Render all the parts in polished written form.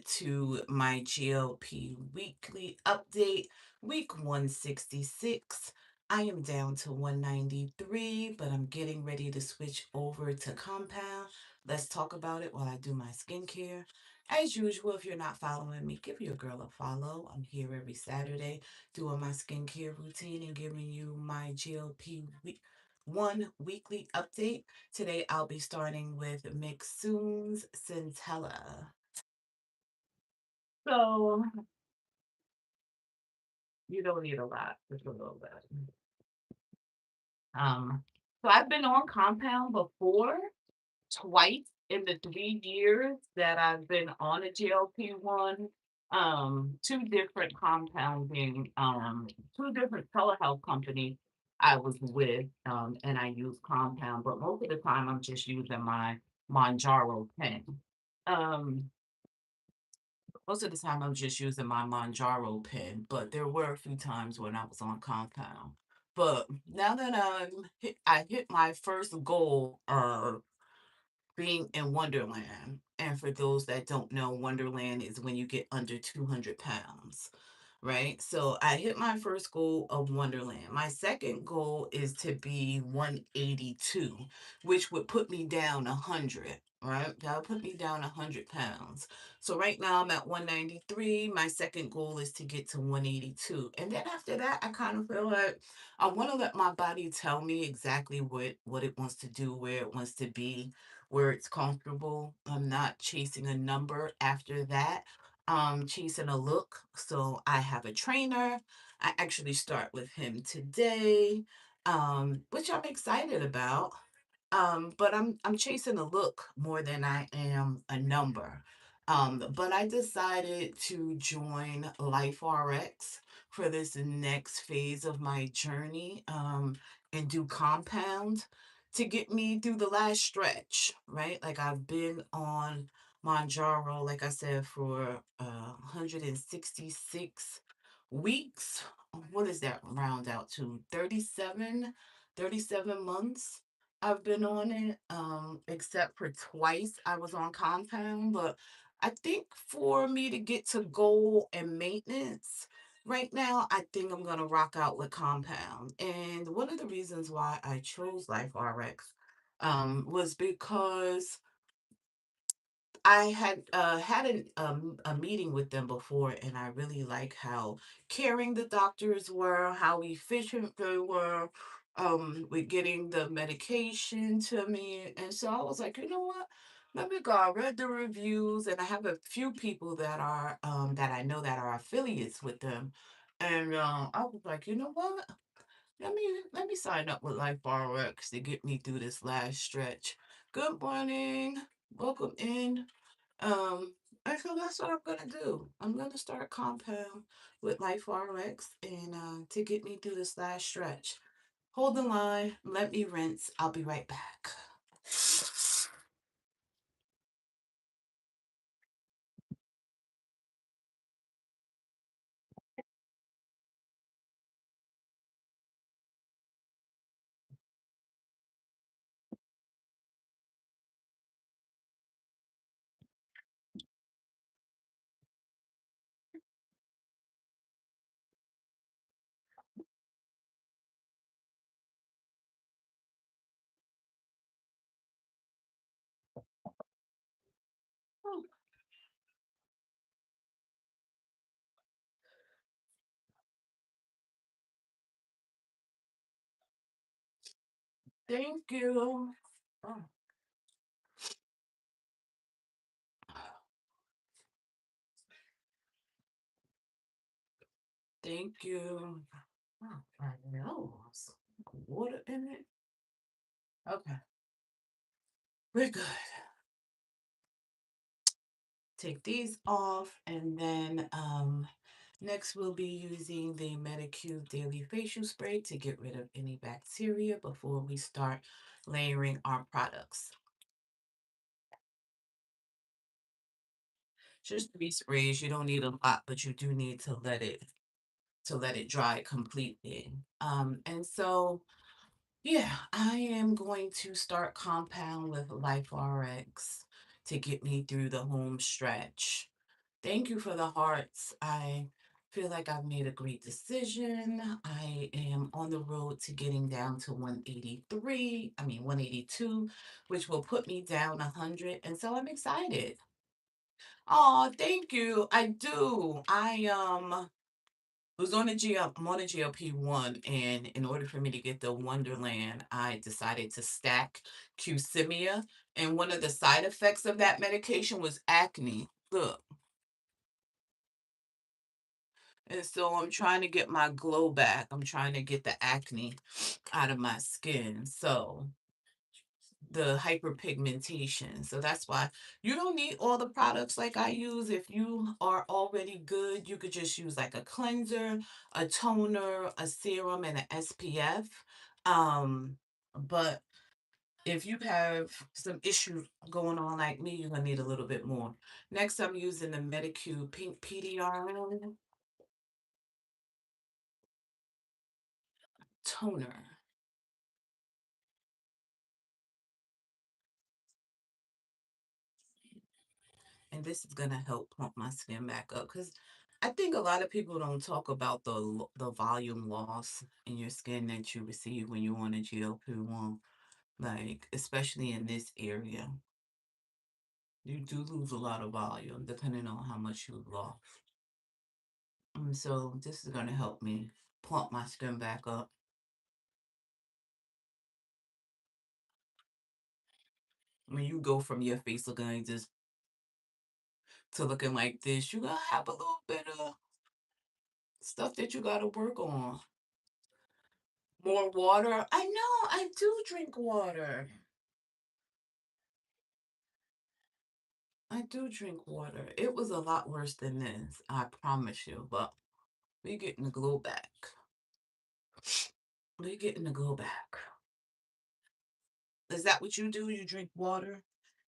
to my GLP weekly update, week 166. I am down to 193, but I'm getting ready to switch over to compound. Let's talk about it while I do my skincare. As usual, if you're not following me, give your girl a follow. I'm here every Saturday doing my skincare routine and giving you my GLP-1 weekly update. Today I'll be starting with Mixsoon's Centella. So you don't need a lot, just a little bit. Um, so I've been on compound before, twice in the 3 years that I've been on a GLP-1. Two different compounding, two different telehealth companies I was with, and I use compound, but most of the time I'm just using my Monjaro pen. Um, Most of the time I'm just using my Monjaro pen, but there were a few times when I was on compound. But now that I hit my first goal of being in Wonderland. And for those that don't know, Wonderland is when you get under 200 pounds, right? So I hit my first goal of Wonderland. My second goal is to be 182, which would put me down 100. Right, that would put me down 100 pounds. So right now I'm at 193. My second goal is to get to 182, and then after that, I kind of feel like I want to let my body tell me exactly what it wants to do, where it wants to be, where it's comfortable. I'm not chasing a number after that. Chasing a look. So I have a trainer. I actually start with him today, which I'm excited about. But I'm chasing a look more than I am a number. But I decided to join Life RX for this next phase of my journey, and do compound to get me through the last stretch, right? Like I've been on Monjaro, like I said, for 166 weeks. What does that round out to? 37 months I've been on it, except for twice I was on compound. But I think for me to get to goal and maintenance, right now, I think I'm gonna rock out with compound. And one of the reasons why I chose Life RX, was because I had a meeting with them before, and I really like how caring the doctors were, how efficient they were, with getting the medication to me. And so I was like, you know what? Let me go. I read the reviews, and I have a few people that are that I know that are affiliates with them, and I was like, you know what? Let me sign up with Life RX to get me through this last stretch. Good morning. Welcome in. And so that's what I'm gonna do. I'm gonna start compound with Life RX, and to get me through this last stretch. Hold the line, let me rinse. I'll be right back. Oh, thank you. Oh, thank you. Oh, my nose. Water in it. Okay, we're good. Take these off, and then next we'll be using the Medicube Daily Facial Spray to get rid of any bacteria before we start layering our products. Just 3 sprays. You don't need a lot, but you do need to let it dry completely. And so yeah, I am going to start compound with Life RX to get me through the home stretch. Thank you for the hearts. I feel like I've made a great decision. I am on the road to getting down to 183, 182, which will put me down 100. And so I'm excited. Oh, thank you. I do. I was on a I'm on a GLP-1, and in order for me to get the Wonderland, I decided to stack Qsimia, and one of the side effects of that medication was acne. Look, and so I'm trying to get my glow back. I'm trying to get the acne out of my skin. So the hyperpigmentation. So that's why you don't need all the products like I use. If you are already good, you could just use like a cleanser, a toner, a serum, and an SPF. Um, but if you have some issues going on like me, you're gonna need a little bit more. Next, I'm using the Medicube Pink Pdrn toner. And this is gonna help pump my skin back up because I think a lot of people don't talk about the volume loss in your skin that you receive when you're on a GLP-1, like especially in this area. You do lose a lot of volume depending on how much you've lost. And so this is gonna help me plump my skin back up. When you go from your face looking like this to looking like this, you're gonna have a little bit of stuff that you gotta work on. More water. I know, I do drink water. I do drink water. It was a lot worse than this, I promise you, but we getting the glow back. We getting the glow back. Is that what you do? You drink water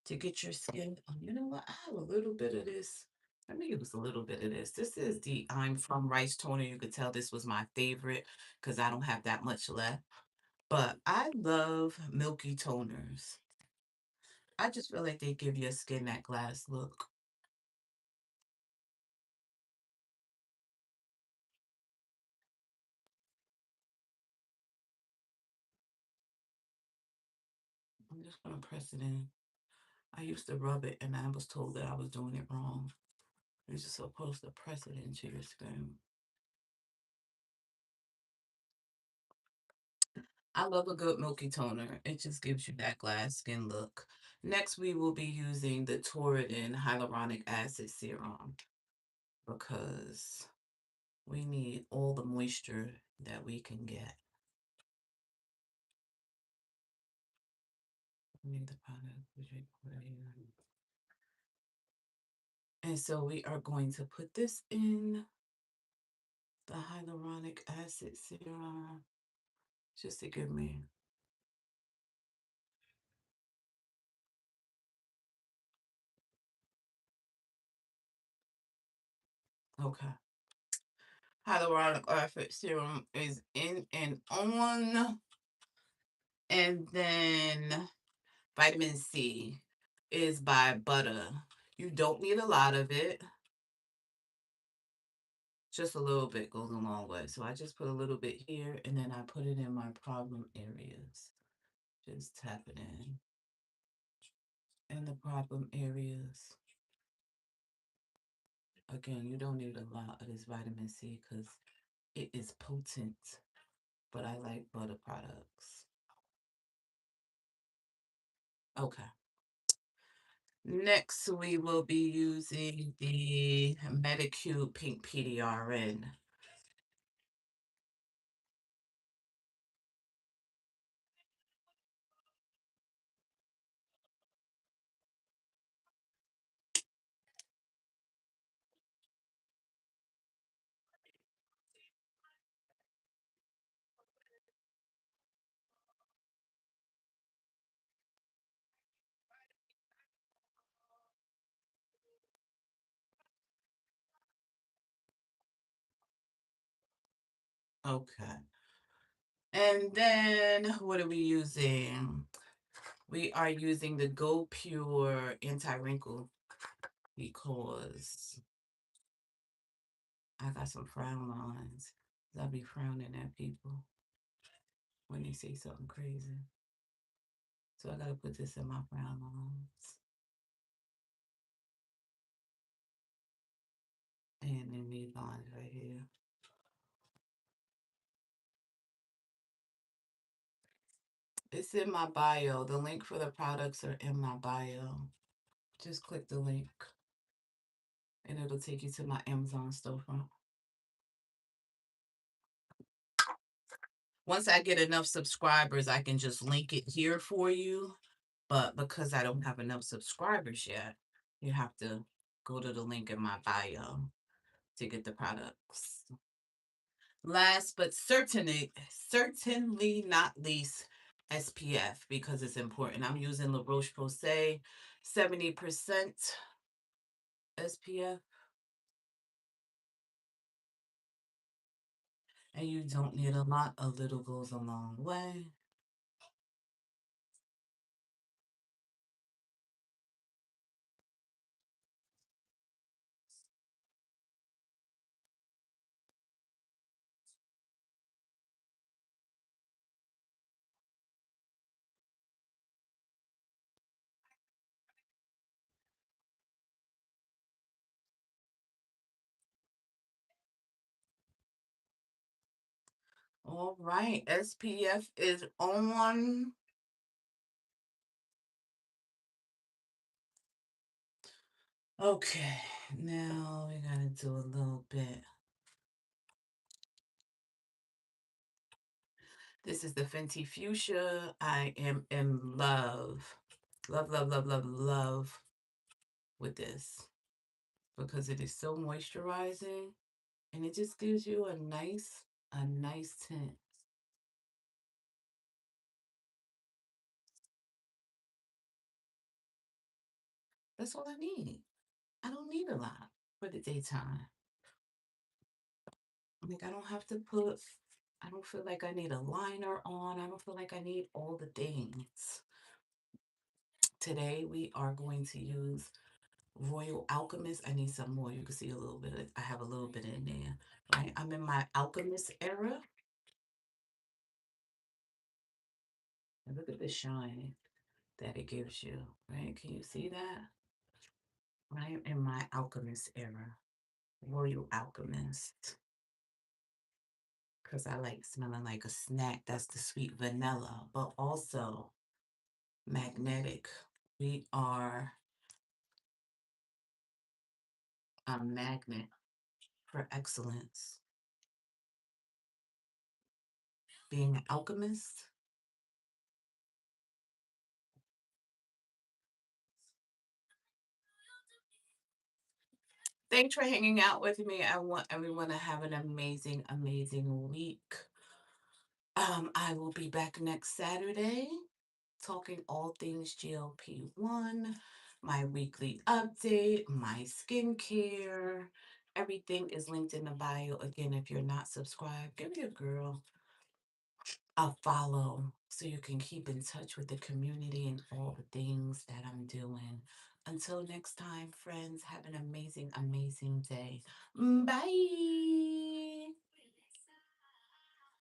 to get your skin? Oh, you know what? I have a little bit of this. Let me use a little bit of this. This is the I'm From Rice toner. You could tell this was my favorite because I don't have that much left. But I love Milky toners. I just feel like they give your skin that glass look. I'm just gonna press it in. I used to rub it and I was told that I was doing it wrong. You're just supposed to press it into your skin. I love a good milky toner. It just gives you that glass skin look. Next, we will be using the Torriden Hyaluronic Acid Serum because we need all the moisture that we can get. We need the product. And so we are going to put this in the hyaluronic acid serum just to give me. Okay. Hyaluronic acid serum is in and on. And then vitamin C is by Buttah. You don't need a lot of it. Just a little bit goes a long way. So I just put a little bit here and then I put it in my problem areas. Just tap it in the problem areas. Again, you don't need a lot of this vitamin C because it is potent, but I like Buttah products. Okay. Next, we will be using the Medicube Pink PDRN. Okay. And then what are we using? We are using the Go Pure Anti-Wrinkle because I got some frown lines. I be frowning at people when they say something crazy. So I gotta put this in my frown lines. And in these lines right here. It's in my bio. The link for the products are in my bio. Just click the link and it'll take you to my Amazon storefront. Once I get enough subscribers, I can just link it here for you. But because I don't have enough subscribers yet, you have to go to the link in my bio to get the products. Last but certainly not least, SPF, because it's important. I'm using La Roche-Posay 70% SPF. And you don't need a lot. A little goes a long way. All right, SPF is on. Okay, now we gotta do a little bit. This is the Fenty Fuchsia. I am in love. Love with this because it is so moisturizing and it just gives you a nice tint. That's all I need. I don't need a lot for the daytime. Like, I don't feel like I need a liner on. I don't feel like I need all the things. Today, we are going to use Royal Alchemist. I need some more. You can see a little bit. I have a little bit in there. Right? I'm in my Alchemist era. And look at the shine that it gives you. Right? Can you see that? Right? In my Alchemist era. Royal Alchemist. Because I like smelling like a snack. That's the sweet vanilla. But also magnetic. We are a magnet for excellence. Being an alchemist. Thanks for hanging out with me. I want everyone to have an amazing week. I will be back next Saturday talking all things GLP-1, my weekly update, my skincare. Everything is linked in the bio. Again, if you're not subscribed, give your girl a follow so you can keep in touch with the community and all the things that I'm doing. Until next time, friends, have an amazing day. Bye.